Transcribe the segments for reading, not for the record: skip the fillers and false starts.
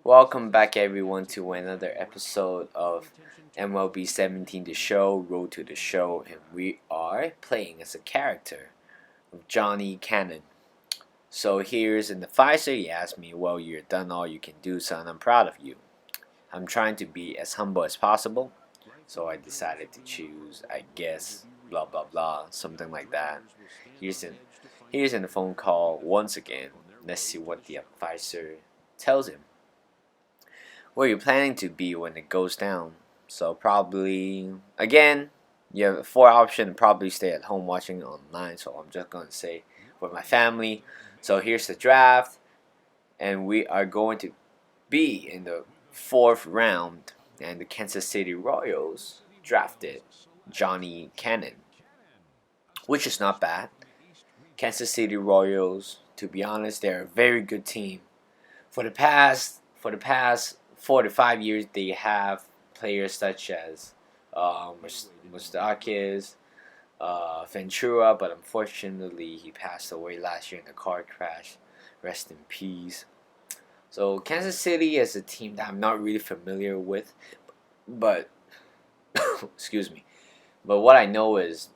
Welcome back, everyone, to another episode of MLB 17 The Show, Road to the Show, and we are playing as a character of Jonny Cannon. So here's in the Pfizer, he asked me, well, you're done all you can do, son, I'm proud of you. I'm trying to be as humble as possible, so I decided to choose, I guess, blah blah blah, something like that. Here's in the phone call once again. Let's see what the advisor tells him. Where you're planning to be when it goes down. So probably, again, you have 4 options. Probably stay at home watching online. So I'm just going to say with my family. So here's the draft. And we are going to be in the 4th round. And the Kansas City Royals drafted Jonny Cannon, which is not bad. Kansas City Royals, to be honest, they're a very good team. For the past 4 to 5 years, they have players such as Mustakis, Ventura, but unfortunately he passed away last year in a car crash. Rest in peace. So Kansas City is a team that I'm not really familiar with, but excuse me. But what I know is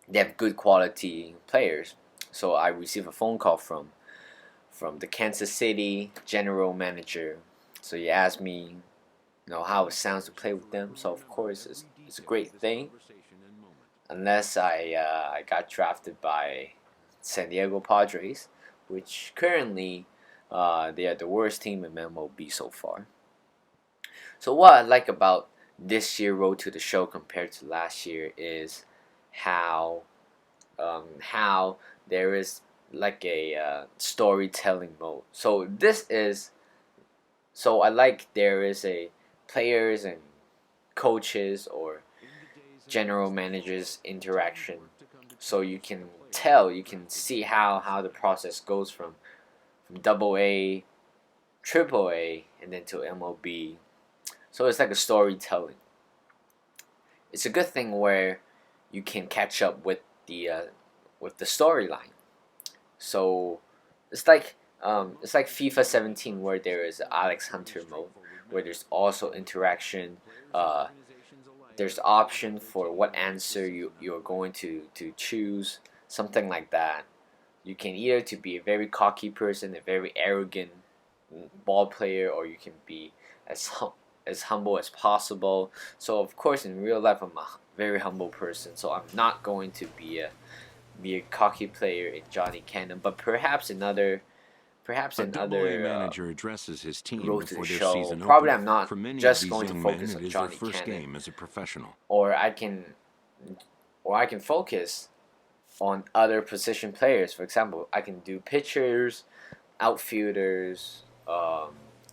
they have good quality players. So I received a phone call from the Kansas City general manager. So he asked me, how it sounds to play with them. So of course it's a great thing, unless I got drafted by San Diego Padres, which currently they are the worst team in MLB so far. So what I like about this year Road to the Show compared to last year is how there is like a storytelling mode. So I like there is a players and coaches or general managers interaction. So you can see how the process goes from AA, AAA, and then to MLB. So it's like a storytelling. It's a good thing where you can catch up with the storyline. So it's like FIFA 17 where there is Alex Hunter mode where there's also interaction. There's option for what answer you're going to choose, something like that. You can either to be a very cocky person, a very arrogant ball player, or you can be as humble as possible. So of course in real life I'm a very humble person, so I'm not going to be a cocky player in Jonny Cannon, but perhaps another manager addresses his team Road to before the their Show. season Probably opener. I'm not For many just of these going to young focus men, on it is Jonny their first Cannon, game as a professional. or I can focus on other position players. For example, I can do pitchers, outfielders,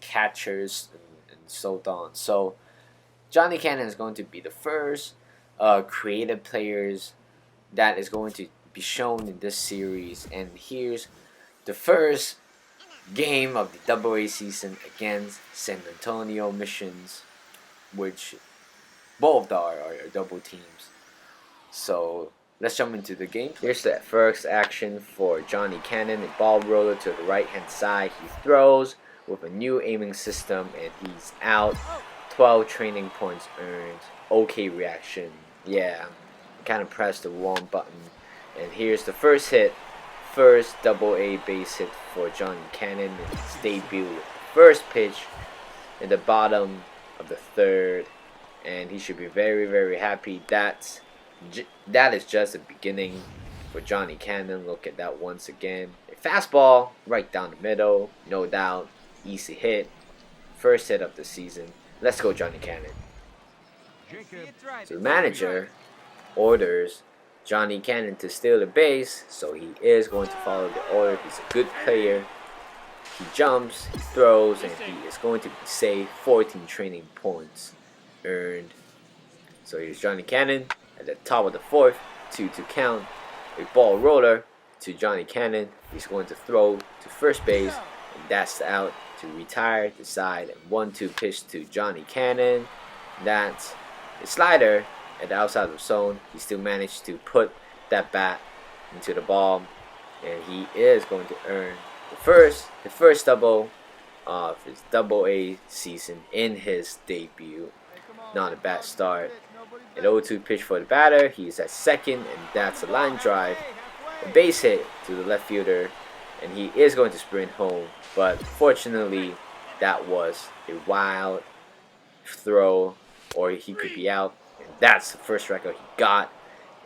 catchers, and so on. So Jonny Cannon is going to be the first creative players that is going to be shown in this series. And here's the first game of the AA season against San Antonio Missions, which both are double teams. So let's jump into the game. Here's the first action for Jonny Cannon. A ball roller to the right hand side. He throws with a new aiming system and he's out. 12 training points earned. Okay reaction. Yeah, kind of pressed the wrong button. And here's the first hit. First AA base hit for Jonny Cannon in his debut with the first pitch in the bottom of the 3rd. And he should be very, very happy. That is just the beginning for Jonny Cannon. Look at that once again. A fastball right down the middle. No doubt. Easy hit. First hit of the season. Let's go, Jonny Cannon. So the manager orders Jonny Cannon to steal the base, so he is going to follow the order. He's a good player. He jumps, he throws, and he is going to be safe. 14 training points earned. So here's Jonny Cannon at the top of the 4th, 2-2 count. A ball roller to Jonny Cannon. He's going to throw to first base, and that's out to retire the side. And 1-2 pitch to Jonny Cannon. That's a slider at the outside of the zone. He still managed to put that bat into the ball, and he is going to earn the first double of his Double-A season in his debut. Not a bad start. An 0-2 pitch for the batter. He's at second, and that's a line drive. A base hit to the left fielder, and he is going to sprint home. But fortunately, that was a wild throw, or he could be out. And that's the first strikeout he got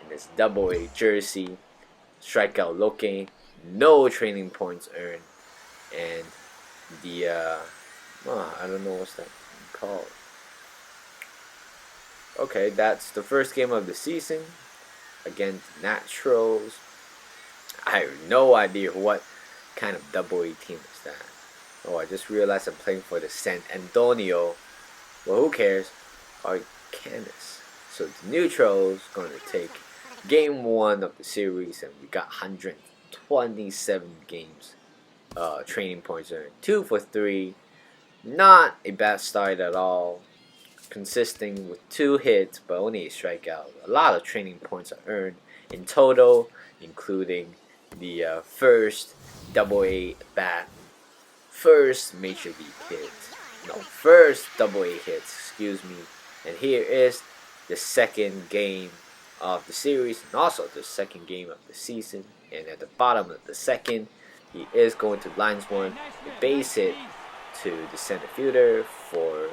in his Double-A jersey. Strikeout looking, no training points earned, and the I don't know what's that called. Okay, that's the first game of the season against Naturals. I have no idea what kind of Double-A team is that. Oh, I just realized I'm playing for the San Antonio. Well, who cares? Arcanis. So the Neutrals going to take game 1 of the series, and we got 127 games. Training points earned. 2 for 3. Not a bad start at all. Consisting with 2 hits, but only a strikeout. A lot of training points are earned in total, including the first Double-A bat, first Major League hit. No, first Double-A hits, excuse me. And here is the second game of the series, and also the second game of the season. And at the bottom of the second, he is going to lines one, a base hit to the center fielder for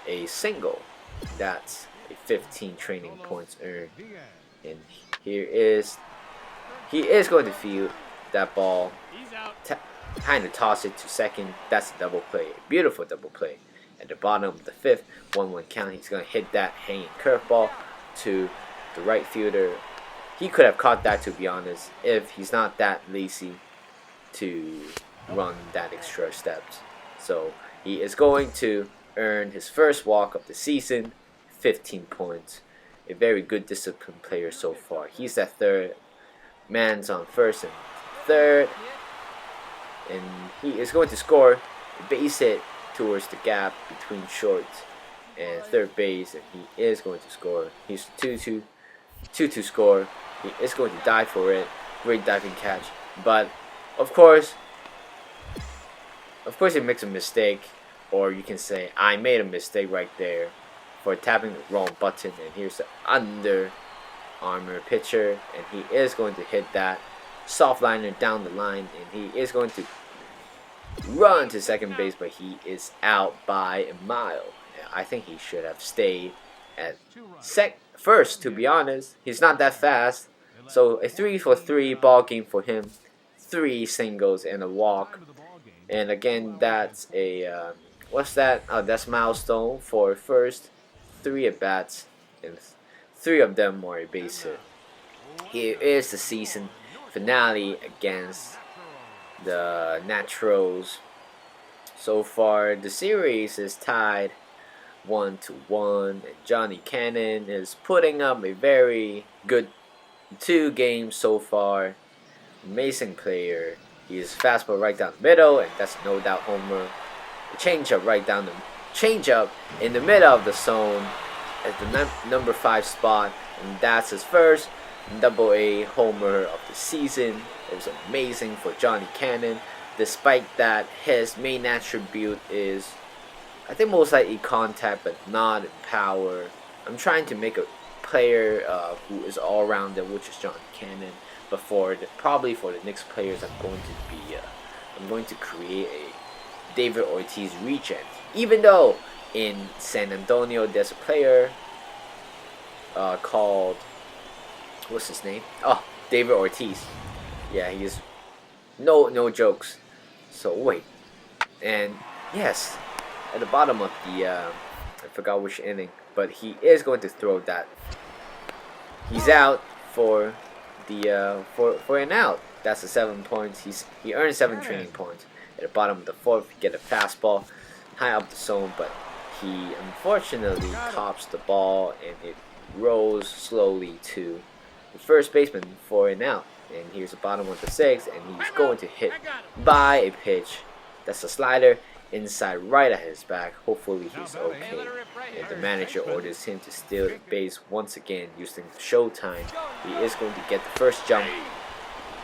a single. That's a 15 training points earned. And he is going to field that ball, kind of toss it to second. That's a double play, a beautiful double play. At the bottom of the 5th, 1-1 count, he's going to hit that hanging curveball to the right fielder. He could have caught that, to be honest, if he's not that lazy to run that extra steps. So he is going to earn his first walk of the season, 15 points. A very good disciplined player so far. He's at third. Man's on first and third. And he is going to score a base hit towards the gap between short and third base, and he is going to score. He's 2-2 score. He is going to dive for it. Great diving catch. But of course he makes a mistake, or you can say I made a mistake right there for tapping the wrong button. And here's the under armor pitcher, and he is going to hit that soft liner down the line, and he is going to run to second base, but he is out by a mile. I think he should have stayed at first, to be honest. He's not that fast. So a 3 for 3 ball game for him. 3 singles and a walk. And again, that's a what's that? That's milestone for first 3 at bats, and 3 of them are a base hit. Here is the season finale against the Naturals. So far, the series is tied 1-1, and Jonny Cannon is putting up a very good 2 games so far. Amazing player. He is fastball right down the middle, and that's no doubt homer. The changeup in the middle of the zone at the number 5 spot, and that's his first Double-A homer of the season. It was amazing for Jonny Cannon, despite that his main attribute is, I think, most likely contact, but not power. I'm trying to make a player who is all-rounded, which is Jonny Cannon. But probably for the next players, I'm going to create a David Ortiz regen. Even though in San Antonio there's a player called, what's his name? Oh, David Ortiz. Yeah, he is no jokes. So wait, and yes, at the bottom of the I forgot which inning, but he is going to throw that. He's out for the for an out. That's the 7 points. He earned 7 training points. At the bottom of the 4th, he get a fastball high up the zone, but he unfortunately tops the ball, and it rolls slowly to the first baseman for an out. And here's the bottom of the 6th, and he's going to hit by a pitch. That's a slider inside right at his back. Hopefully he's okay. And the manager orders him to steal the base once again using Showtime. He is going to get the first jump.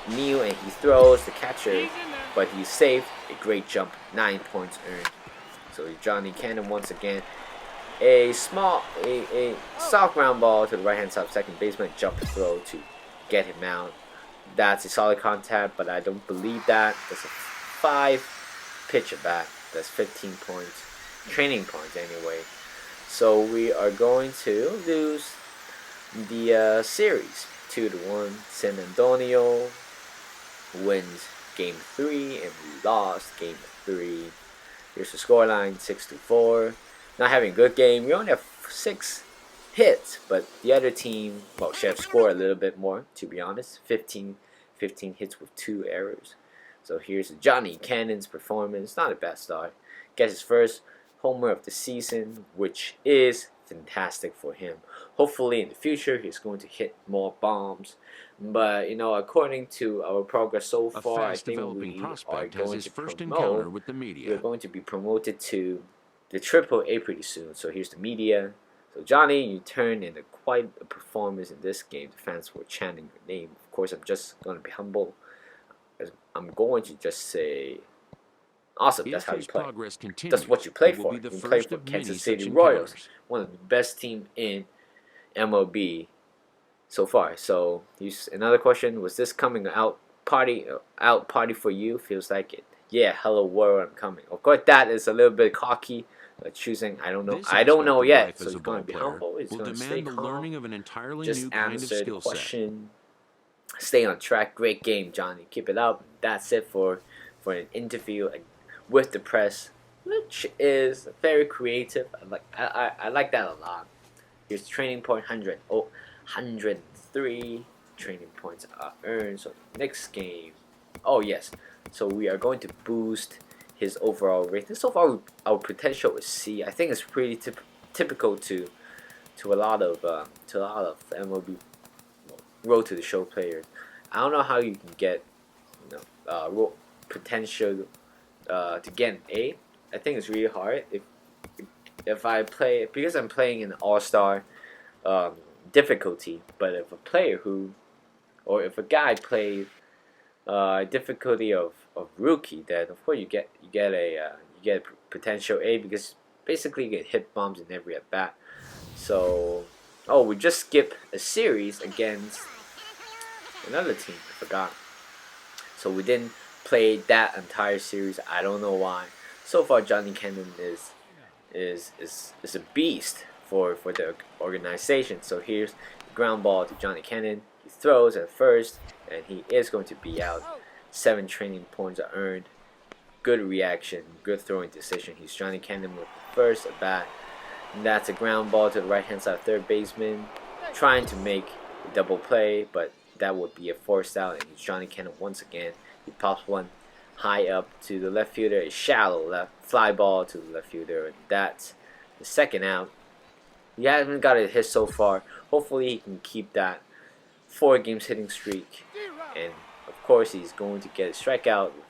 Kneel, and he throws. The catcher but he's saved. A great jump, 9 points earned. So Johnny Cannon once again. A soft ground ball to the right hand side of second baseman, jump throw to get him out. That's a solid contact, but I don't believe that. That's a 5 pitch at bat. That's 15 points, training points anyway. So we are going to lose the series 2-1. San Antonio wins game 3 and we lost game 3. Here's the scoreline, 6-4. Not having a good game. We only have 6 hits, but the other team, well, should have scored a little bit more, to be honest. 15 hits with 2 errors. So here's Johnny Cannon's performance. Not a bad start. Gets his first homer of the season, which is fantastic for him. Hopefully in the future he's going to hit more bombs. But according to our progress so far, I think we are going to promote. We're going to be promoted to the Triple-A pretty soon. So here's the media. So Johnny, you turned in quite a performance in this game. The fans were chanting your name. Of course, I'm just going to be humble. I'm going to just say, awesome, that's how you play. That's what you play for. You play for Kansas City Royals, one of the best teams in MLB so far. So here's another question. Was this coming out party for you? Feels like it. Yeah, hello world, I'm coming. Of course, that is a little bit cocky. Choosing, I don't know yet. So he's going to be humble. He's going to stay calm. Just answer the question. Stay on track. Great game, Johnny. Keep it up. That's it for an interview with the press, which is very creative. I like that a lot. Here's training point 100. 103 training points are earned. So next game. Oh yes. So we are going to boost his overall rating. So far, our potential is C. I think it's pretty typical to a lot of MLB road to the show players. I don't know how you can get potential to get an A. I think it's really hard. If I play, because I'm playing in all-star difficulty, but if a guy plays difficulty of rookie, then of course you get a potential A, because basically you get hit bombs in every at bat. So we just skipped a series against another team. I forgot. So we didn't play that entire series. I don't know why. So far, Johnny Cannon is a beast for the organization. So here's the ground ball to Johnny Cannon. He throws at first, and he is going to be out. 7 training points are earned. Good reaction, good throwing decision. He's Johnny Cannon with the first at bat. And that's a ground ball to the right hand side third baseman, trying to make a double play, but that would be a forced out. And it's Johnny Cannon once again. He pops one high up to the left fielder, a shallow left fly ball to the left fielder. And that's the second out. He hasn't got a hit so far. Hopefully he can keep that 4 games hitting streak, and of course he's going to get a strikeout with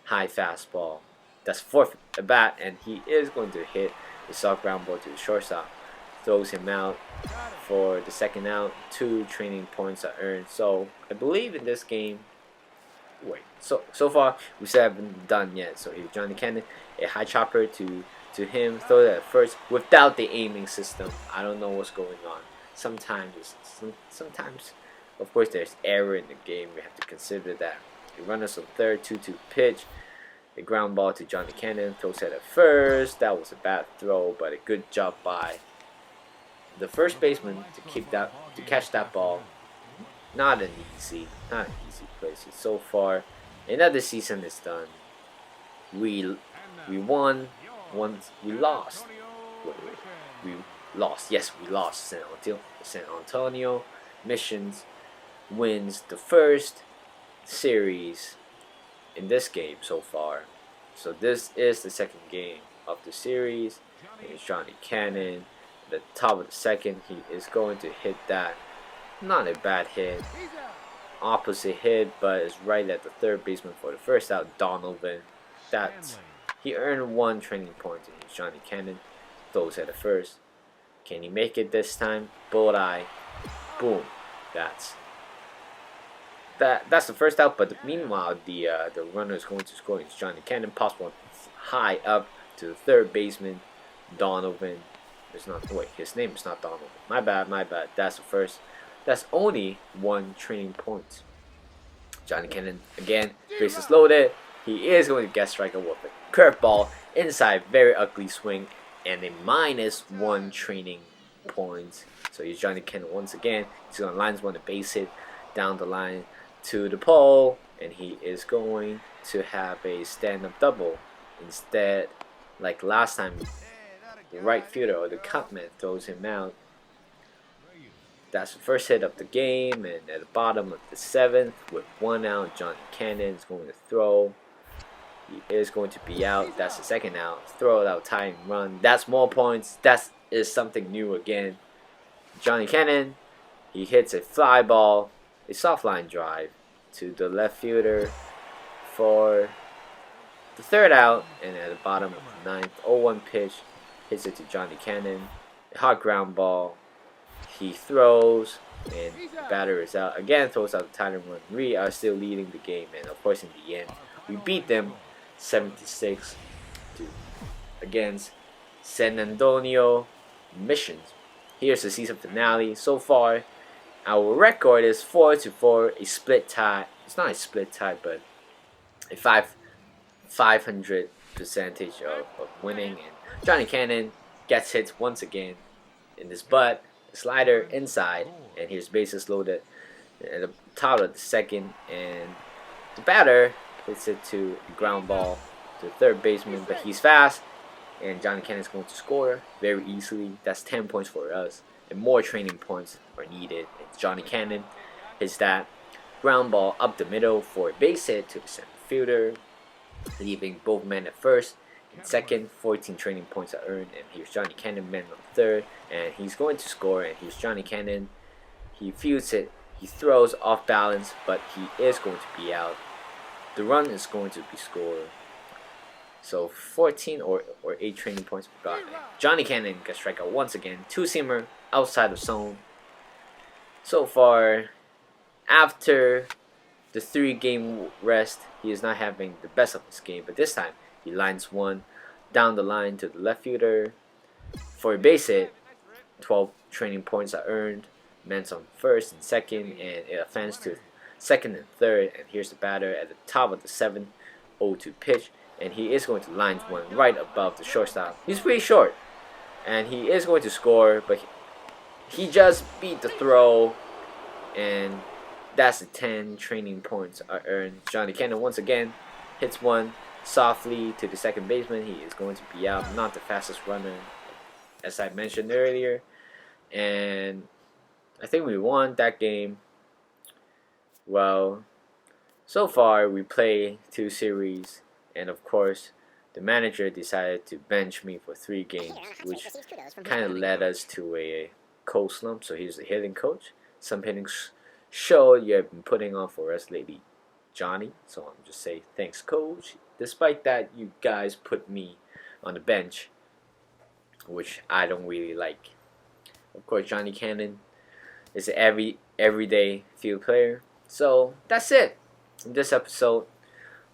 high fastball. That's 4th at bat, and he is going to hit a soft ground ball to the shortstop. Throws him out for the second out. 2 training points are earned. So I believe in this game. So far we still haven't done yet. So here's Johnny Cannon, a high chopper to him. Throw that at first without the aiming system. I don't know what's going on. Sometimes, of course, there's error in the game. We have to consider that. The runners on third, 2-2 pitch. A ground ball to Johnny Cannon. Throws it at first. That was a bad throw, but a good job by the first baseman to catch that ball. Not an easy place. So far, another season is done. We won. Once we lost. We lost. Yes, we lost. San Antonio Missions wins the first series in this game so far. So this is the second game of the series. It's Johnny Cannon. At the top of the second, he is going to hit that. Not a bad hit. Opposite hit, but it's right at the third baseman for the first out, Donovan. He earned 1 training point. And it's Johnny Cannon. Throws at the first. Can he make it this time? Bullseye. Boom. That's that's the first out. But meanwhile, the runner is going to score. It's Johnny Cannon. Pops one high up to the third baseman, Donovan. It's not. Wait, his name is not Donovan. My bad. My bad. That's the first. That's only one training point. Johnny Cannon again. Bases loaded. He is going to get striker with a curveball inside. Very ugly swing and a -1 training point. So he's Johnny Cannon once again. He's going to lines one to base hit down the line to the pole, and he is going to have a stand-up double. Instead, like last time, the right fielder or the cutman throws him out. That's the first hit of the game, and at the bottom of the 7th, with 1 out, Johnny Cannon is going to throw. He is going to be out. That's the second out. Throw it out, tie and run. That's more points. That is something new again. Johnny Cannon, he hits a fly ball, a soft line drive to the left fielder for the 3rd out, and at the bottom of the 9th, 0-1 pitch, hits it to Johnny Cannon. A hot ground ball. He throws, and the batter is out. Again, throws out the tie and run. We are still leading the game, and of course, in the end, we beat them 76 to against San Antonio Missions. Here's the season finale. So far, our record is 4-4, a split tie. It's not a split tie, but a 500 percentage of winning. And Johnny Cannon gets hit once again in his butt. Slider inside, and here's bases loaded at the top of the 2nd, and the batter hits it to a ground ball to the 3rd baseman, but he's fast, and Johnny Cannon is going to score very easily. That's 10 points for us, and more training points are needed. And Johnny Cannon hits that ground ball up the middle for a base hit to the center fielder, leaving both men at first. In 2nd, 14 training points are earned, and here's Johnny Cannon, man on 3rd, and he's going to score. And here's Johnny Cannon. He fields it, he throws off balance, but he is going to be out. The run is going to be scored. So 14 or 8 training points forgotten. Johnny Cannon gets strikeout once again. Two-seamer outside the zone. So far, after the 3-game rest, he is not having the best of his game, but this time he lines one down the line to the left fielder for a base hit. 12 training points are earned. Men's on 1st and 2nd, and it advances to 2nd and 3rd. And here's the batter at the top of the 7th, 0-2 pitch, and he is going to line one right above the shortstop. He's pretty short, and he is going to score, but he just beat the throw, and that's the 10 training points are earned. Johnny Cannon once again hits one softly to the 2nd baseman. He is going to be out. Not the fastest runner, as I mentioned earlier. And I think we won that game. Well, so far we play 2 series, and of course the manager decided to bench me for 3 games, which kind of led us to a cold slump. So he's the hitting coach. Some hitting show you have been putting on for us lately, Johnny. So I'm just saying thanks, coach. Despite that, you guys put me on the bench, which I don't really like. Of course, Johnny Cannon is an everyday field player. So that's it in this episode.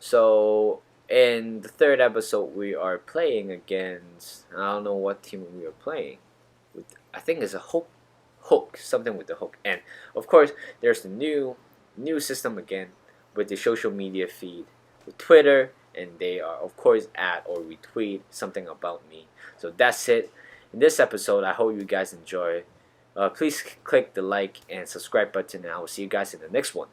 So in the 3rd episode, we are playing against, I don't know what team we are playing with. I think it's a hook, something with the hook. And of course, there's the new system again with the social media feed with Twitter, and they are of course at or retweet something about me. So that's it in this episode. I hope you guys enjoy. Please click the like and subscribe button, and I will see you guys in the next one.